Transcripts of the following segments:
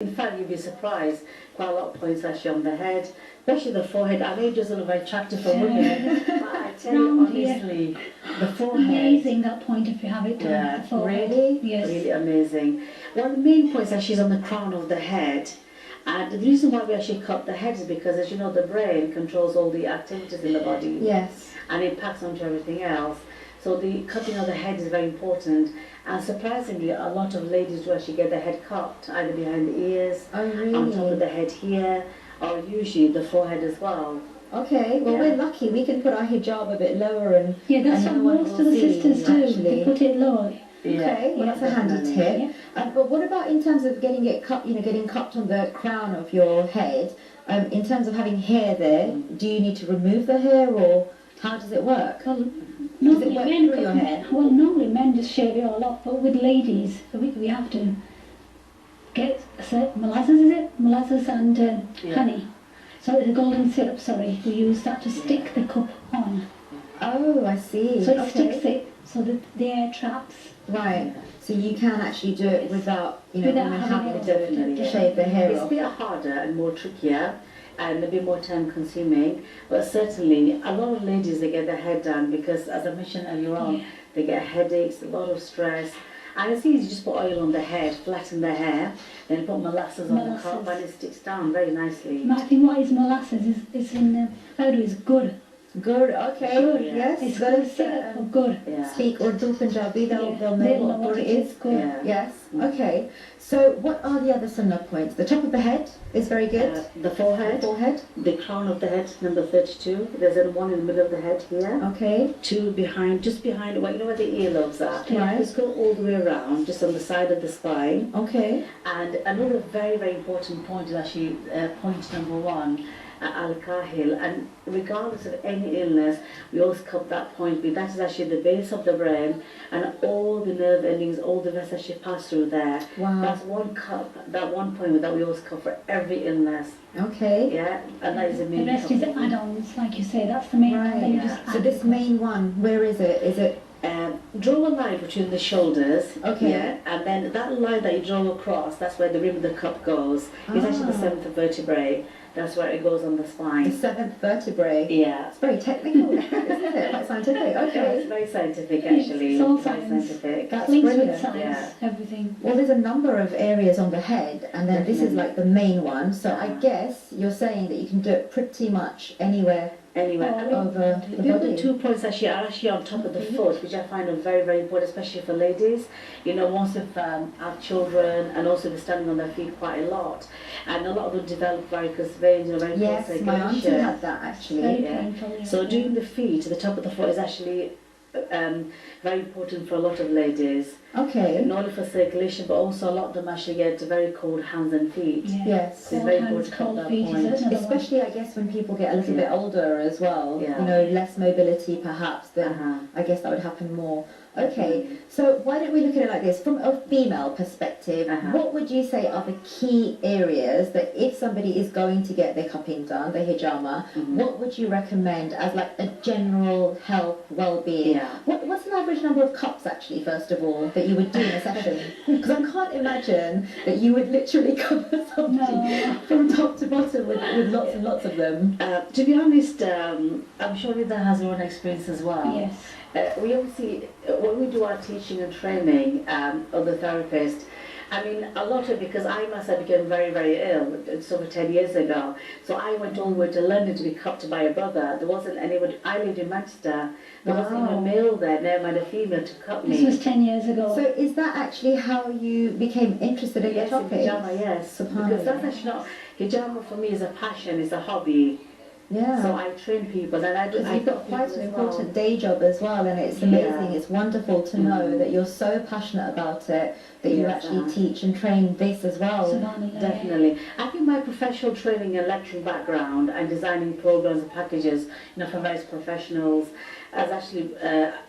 In fact, you'd be surprised, quite a lot of points actually on the head, especially the forehead. I know it doesn't look very attractive for women, but I tell you honestly, the forehead. Amazing that point if you have it done. Yeah, the forehead. really, Yes. really amazing. One of the main points actually is on the crown of the head. And the reason why we actually cut the head is because, as you know, the brain controls all the activities in the body. Yes. And it impacts onto everything else. So the cutting of the head is very important. And surprisingly, a lot of ladies do actually get their head cut, either behind the ears, Oh, really? on top of the head here, or usually the forehead as well. Okay, well, Yeah. we're lucky. We can put our hijab a bit lower and Yeah, that's and what no one most will of the see, sisters do. actually. They put it low. Okay, well, that's a handy definitely. tip. But what about in terms of getting it cut, getting cut on the crown of your head? In terms of having hair there, do you need to remove the hair or how does it work? Well, Does it normally work men through your hair? Well, normally men just shave it all off, but with ladies, we have to get molasses, is it? Molasses and honey. So the golden syrup, sorry, we use that to stick the cup on. Oh, I see. So it Okay. sticks it so that the air traps. Right. So you can actually do it without, Without women having having it, definitely, to yeah. shave their hair It's a off. bit harder and more trickier and a bit more time consuming, but certainly a lot of ladies, they get their hair done because, as I mentioned earlier on, they get headaches, a lot of stress. And it's easy, you just put oil on the head, flatten the hair, then put molasses on the cup and it sticks down very nicely. I think what is molasses is in powder is good. Good, okay. Good, Yes. It's those good syrup for good. Yeah. speak Urdu Punjabi, they'll Yeah, know what good it is. Good. Yeah. Yes, okay. So what are the other sunnah points? The top of the head is very good. The forehead, Forehead, the crown of the head, number 32. There's one in the middle of the head here. okay. Two behind, just behind, well, you know where the earlobes are? Right. Just go all the way around, just on the side of the spine. Okay. And another very, very important point is actually point number 1, al-kahil. And regardless of any illness, we always cup that point. That is actually the base of the brain, and all the nerve endings, all the rest actually pass through there. Wow. That's one cup, that one point that we always cup for every illness. Okay. Yeah, and that is the The main rest cup. is add-ons, like you say. That's the main one. Then you Right. just So add this the- main one, where is it? Is it Draw a line between the shoulders, Okay. yeah, and then that line that you draw across, that's where the rim of the cup goes. It's actually the 7th vertebrae. That's where it goes on the the spine. 7th vertebrae? Yeah. It's very technical, isn't it? Quite scientific. Yeah, it's Okay. very scientific actually. It's all very science. scientific. That's links brilliant. with science, Yeah. everything. Well, there's a number of areas on the head, and then this is Definitely. like the main one. So I guess you're saying that you can do it pretty much anywhere Anyway, I mean, over the the other body. 2 points actually are actually on top of the foot, which I find are very, very important, especially for ladies. You know, once they've have children and also they're standing on their feet quite a lot. And a lot of them develop varicose veins, very Yes, poor my auntie circulation. had that actually. Very Yeah. painful. Yeah. So doing the feet, the top of the foot is actually very important for a lot of ladies. Okay. Not only for circulation, but also a lot of them actually get very cold hands and feet. Yeah. Yes. It's Cold very hands, important to cold cut that feet is point. another one. Especially, I guess, when people get a little bit Yeah. older as well. Yeah. Less mobility perhaps, then Uh-huh. I guess that would happen more. Okay, so why don't we look at it like this? From a female perspective, what would you say are the key areas that if somebody is going to get their cupping done, their hijama, what would you recommend as like a general health, well-being? Yeah. What's an average number of cups actually, first of all, that you would do in a session? Because I can't imagine that you would literally cover somebody No. from top to bottom with lots and lots of them. To be honest, I'm sure Rida has her own experience as well. Yes. We obviously, when we do our teaching and training of the therapist, I mean, a lot of it, because I myself became very, very ill, it's over 10 years ago. So I went all the way to London to be cupped by a brother. There wasn't anyone, I lived in Manchester, there wasn't even a male there, never mind a female to cup This me. was 10 years ago. So is that actually how you became interested in Yes, the in topic? hijama, yes. Because that's actually not, hijama for me is a passion, it's a hobby. Yeah. So I train people, and I do. Because you've got people quite an as well. important day job as well, and it's amazing. Yeah. It's wonderful to know that you're so passionate about it that you Yes, actually teach and train this as well. Subhanallah. Definitely. I think my professional training and lecturing background and designing programs and packages, for various professionals, has actually,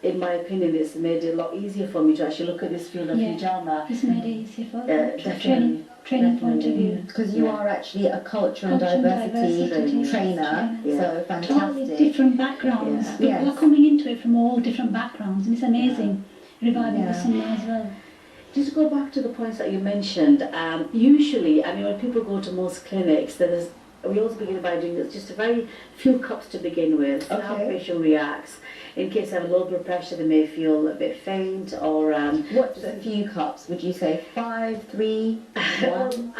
in my opinion, it's made it a lot easier for me to actually look at this field of Yeah. hijama. It's made it easier for Definitely. training point of view. Because you Yeah. are actually a culture and Culture and diversity diversity trainer, Yeah. so Totally fantastic. different backgrounds. Yeah. People Yes. are coming into it from all different backgrounds, and it's amazing. Reviving Yeah. the sunnah as well. Just to go back to the points that you mentioned, usually, I mean, when people go to most clinics, we always begin by doing this, just a very few cups to begin with, see how the patient reacts. In case they have low blood pressure, they may feel a bit faint or... What's a few cups? Would you say 5, 3, 1?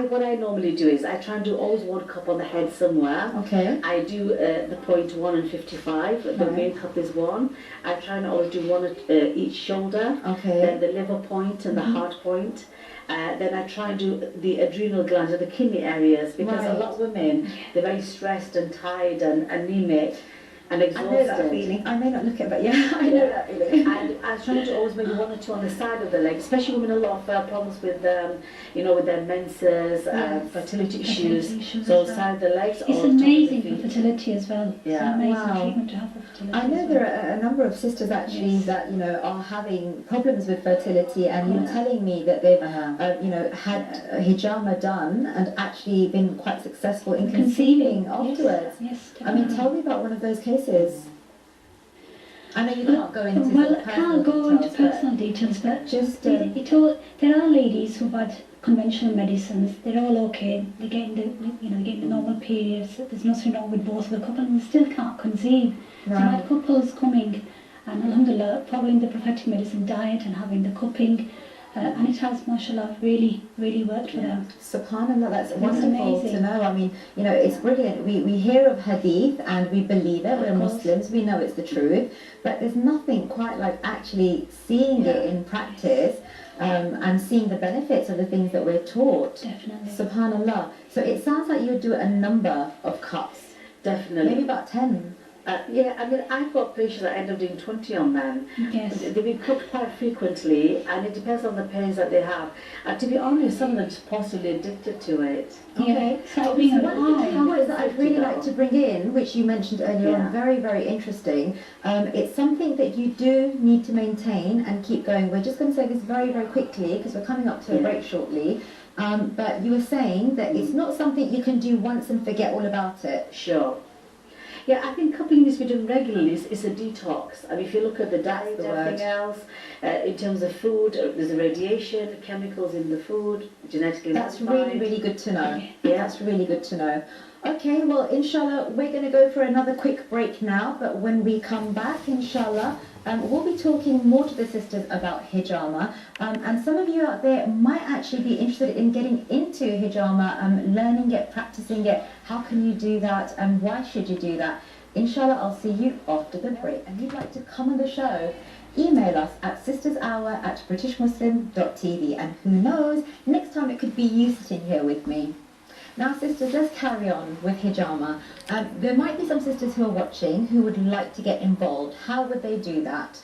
What I normally do is I try and do always 1 cup on the head somewhere. Okay. I do the point 1 and 55. The main cup is 1. I try and always do 1 at each shoulder. Okay. Then the liver point and the heart point. Then I try and do the adrenal glands or the kidney areas, because a lot of women, they're very stressed and tired and anemic and exhausted. I know that feeling. I may not look at it, but yeah, I know that feeling. And I try to always maybe 1 or 2 on the side of the leg, especially women a lot of problems with, with their menses, fertility issues. So side of the legs. It's amazing for fertility as well. Yeah. It's an amazing treatment to have for fertility. I know there are a number of sisters actually that are having problems with fertility, and you're telling me that they've had a hijama done and actually been quite successful in conceiving afterwards. Yes, I mean, tell me about one of those cases. I know you can't go into I can't go into personal details, but just there are ladies who've had conventional medicines. They're all okay. They're getting the normal periods. There's nothing wrong with both of the couple, and they still can't conceive. So I've had couples coming, and alhamdulillah, following the prophetic medicine diet and having the cupping, and it has, mashallah, really, really worked for them. SubhanAllah, that's wonderful to know. I mean, it's brilliant. We hear of hadith and we believe it. We're Muslims, we know it's the truth. But there's nothing quite like actually seeing it in practice and seeing the benefits of the things that we're taught. Definitely. SubhanAllah. So it sounds like you would do a number of cups. Definitely. Maybe about 10. I've got patients that end up doing 20 on them. Yes. They've been cooked quite frequently, and it depends on the pains that they have. And to be honest, some of them are possibly addicted to it. Okay. So one thing that I'd really like to bring in, which you mentioned earlier on, very, very interesting. It's something that you do need to maintain and keep going. We're just going to say this very, very quickly because we're coming up to a break shortly. But you were saying that it's not something you can do once and forget all about it. Sure. Yeah, I think coupling needs to be done regularly. It's a detox. I mean, if you look at the diet, everything else, in terms of food, there's a radiation, chemicals in the food, genetically That's modified. really, really good to know. Yeah. That's really good to know. Okay, well, inshallah, we're going to go for another quick break now, but when we come back, inshallah, we'll be talking more to the sisters about hijama, and some of you out there might actually be interested in getting into hijama, learning it, practicing it. How can you do that, and why should you do that? Inshallah, I'll see you after the break. And you'd like to come on the show, email us at sistershour@britishmuslim.tv, and who knows, next time it could be you sitting here with me. Now, sisters, let's carry on with hijama. There might be some sisters who are watching who would like to get involved. How would they do that?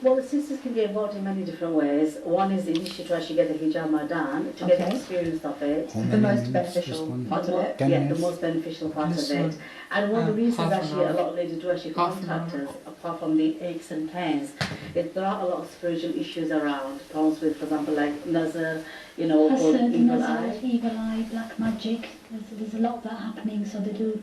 Well, the sisters can get involved in many different ways. One is initially to actually get the hijama done, to get the experience of it. The most beneficial part of it. Yeah, the most beneficial part of it. And one of the reasons actually a lot of ladies do actually contact us, apart from the aches and pains, there are a lot of spiritual issues around. Problems with, for example, like nazar, or evil eye, black magic. There's a lot of that happening, so they do.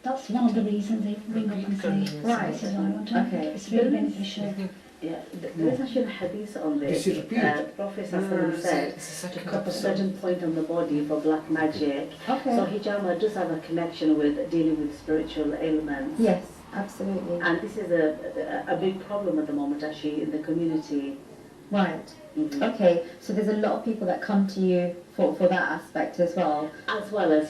That's one of the reasons they ring up and say, right, this is what I want to. Okay. It's really beneficial. Yeah, there is actually a hadith on this. The Prophet said to cut a certain point on the body for black magic. Okay. So hijama does have a connection with dealing with spiritual ailments. Yes, absolutely. And this is a big problem at the moment actually in the community. Right. Mm-hmm. Okay, so there's a lot of people that come to you for that aspect as well. As well as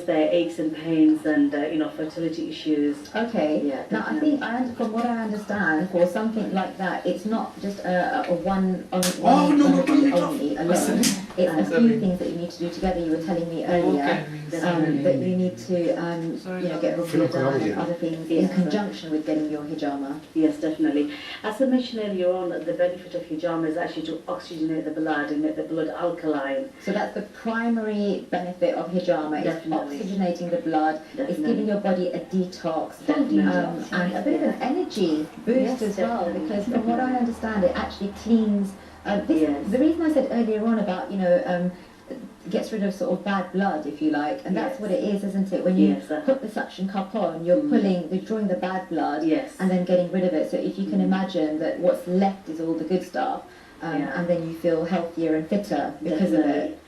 their aches and pains and fertility issues. Okay. Yeah, now I think from what I understand, for something like that, it's not just a one only alone. It's a few things that you need to do together. You were telling me earlier that you need to get Robina done and other things in conjunction with getting your hijama. Yes, definitely. As I mentioned earlier on, the benefit of hijama is actually to oxygenate the blood and make the blood alkaline. So that's the primary benefit of hijama. Definitely. It's oxygenating the blood. Definitely. It's giving your body a detox and a bit of an energy boost as well. Because from what I understand, it actually cleans. The reason I said earlier on about gets rid of sort of bad blood, if you like, and that's Yes. what it is, isn't it? When you Yes, put the suction cup on, you're you're drawing the bad blood, Yes. and then getting rid of it. So if you can imagine that what's left is all the good stuff, and then you feel healthier and fitter because of it.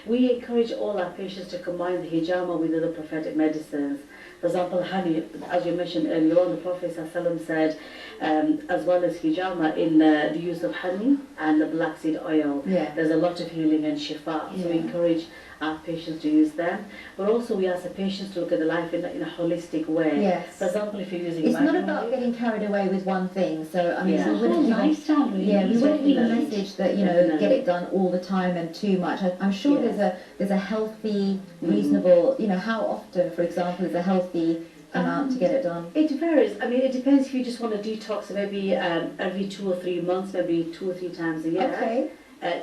We encourage all our patients to combine the hijama with other prophetic medicines. For example, honey, as you mentioned earlier on, the Prophet ﷺ said, as well as hijama, in the use of honey and the black seed oil, there's a lot of healing and shifa. So we encourage our patients to use them. But also we ask the patients to look at the life in a holistic way. Yes. For example, if you're using It's not about getting carried away with one thing. So I mean, Yeah. so we Whole wouldn't even, lifestyle, really. yeah, we wouldn't give a Definitely. message that Definitely. get it done all the time and too much. I'm sure Yes. there's a healthy, reasonable. How often, for example, is a healthy amount to get it done? It varies. I mean, it depends if you just want to detox maybe every 2 or 3 months, maybe 2 or 3 times a year. Okay.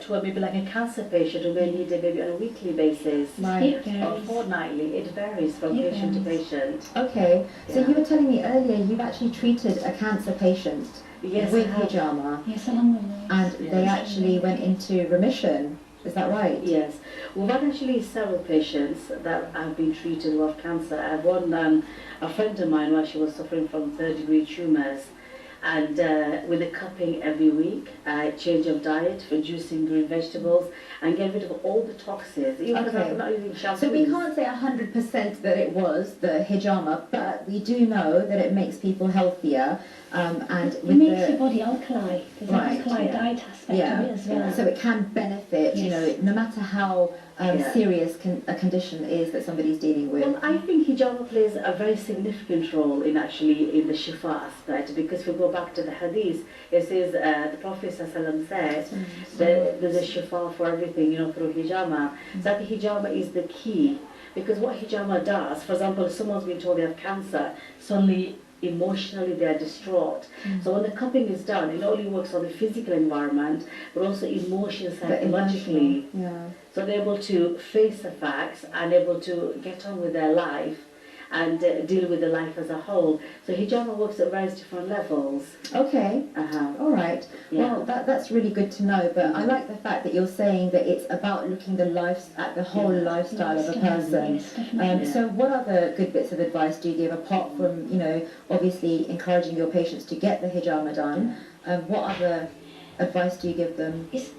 To maybe like a cancer patient who may need it maybe on a weekly basis Right. It or varies. fortnightly. It varies from It patient to varies. patient. Okay. So Yeah. you were telling me earlier you've actually treated a cancer patient Yes, with I have. hijama, Yes, along with those. and they Yes. actually went into remission. Is that right? Yes, we've had actually several patients that have been treated who have cancer. I have one, a friend of mine, where she was suffering from third-degree tumours, and with the cupping every week, change of diet, reducing green vegetables, and get rid of all the toxins. Even because Okay. I'm not using shampoos. So we can't say 100% that it was the hijama, but we do know that it makes people healthier, and It with makes the your body alkali. There's Right, an alkali yeah. diet aspect of it as well. so it can benefit. Yes. No matter how Yeah. serious a condition is that somebody's dealing with. Well, I think hijama plays a very significant role in in the shifa aspect, because if we go back to the hadith, it says the Prophet ﷺ said that there's a shifa for everything, through hijama. So I think hijama is the key, because what hijama does, for example, if someone's been told they have cancer, suddenly emotionally they are distraught. So when the cupping is done, it not only works on the physical environment, but also emotions, The psychologically. emotional, yeah. So they're able to face the facts and able to get on with their life and deal with the life as a whole. So hijama works at various different levels. Okay. All right. Yeah. Well, that's really good to know. But I like the fact that you're saying that it's about looking at the whole lifestyle of a person. Yes, definitely. So what other good bits of advice do you give, apart from, obviously encouraging your patients to get the hijama done? What other advice do you give them? It's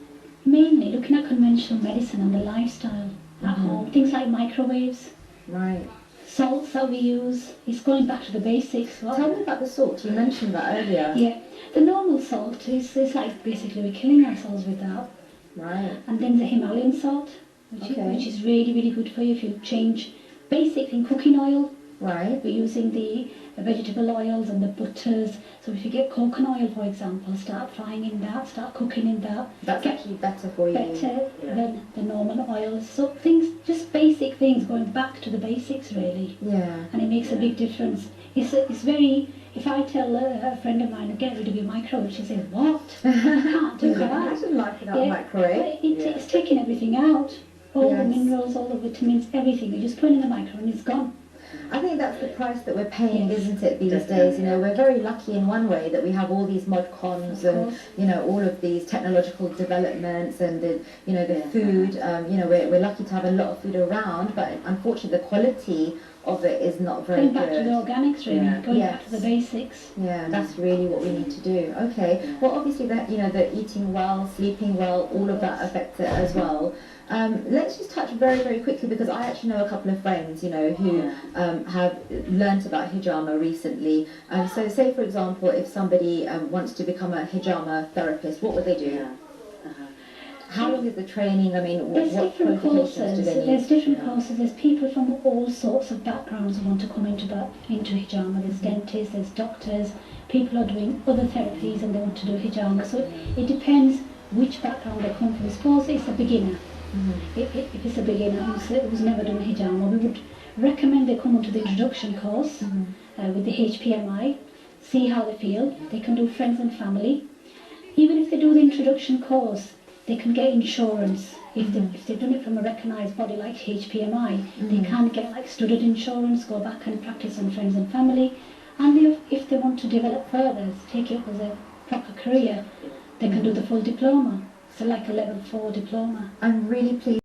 mainly looking at conventional medicine and the lifestyle at home. Things like microwaves, Right. salts that we use. It's going back to the basics. Tell me about the salt. You mentioned that earlier. Yeah, the normal salt is like basically we're killing ourselves with that. Right. And then the Himalayan salt, Okay. which is really, really good for you if you change basic in cooking oil. Right. We're using the vegetable oils and the butters. So if you get coconut oil, for example, start frying in that, start cooking in that. That's Get actually better for you. better Yeah. than the normal oils. So things, just basic things, going back to the basics really. Yeah. And it makes a big difference. It's very, if I tell a friend of mine, get rid of your microwave, she says, what? I can't do I that. should like that Yeah, microwave. but it's taking everything out. All the Yes. minerals, all the vitamins, everything. You just put it in the microwave and it's gone. I think that's the price that we're paying, Yes. isn't it, these Definitely. days? We're very lucky in one way that we have all these mod cons Of and, course. all of these technological developments and, the Yeah. food. We're lucky to have a lot of food around, but unfortunately the quality of it is not very Going back to the good. organics really, Yeah. going Yes. back to the basics. Yeah, that's really what we need to do. Okay. Well, obviously that the eating well, sleeping well, all of that affects it as well. Let's just touch very, very quickly, because I actually know a couple of friends, who have learnt about hijama recently. So say, for example, if somebody wants to become a hijama therapist, what would they do? Yeah. How long is the training? I mean, There's what different qualifications do courses. they need? There's different Yeah. courses. There's people from all sorts of backgrounds who want to come into hijama. There's dentists, there's doctors. People are doing other therapies and they want to do hijama. So it depends which background they come from. Suppose it's a beginner. If it's a beginner who's never done hijama, we would recommend they come onto the introduction course with the HPMI, see how they feel. They can do friends and family. Even if they do the introduction course, they can get insurance. If they've done it from a recognised body like HPMI, they can get like student insurance, go back and practice on friends and family. And if they want to develop further, take it up as a proper career, they can do the full diploma. So like a level 4 diploma. I'm really pleased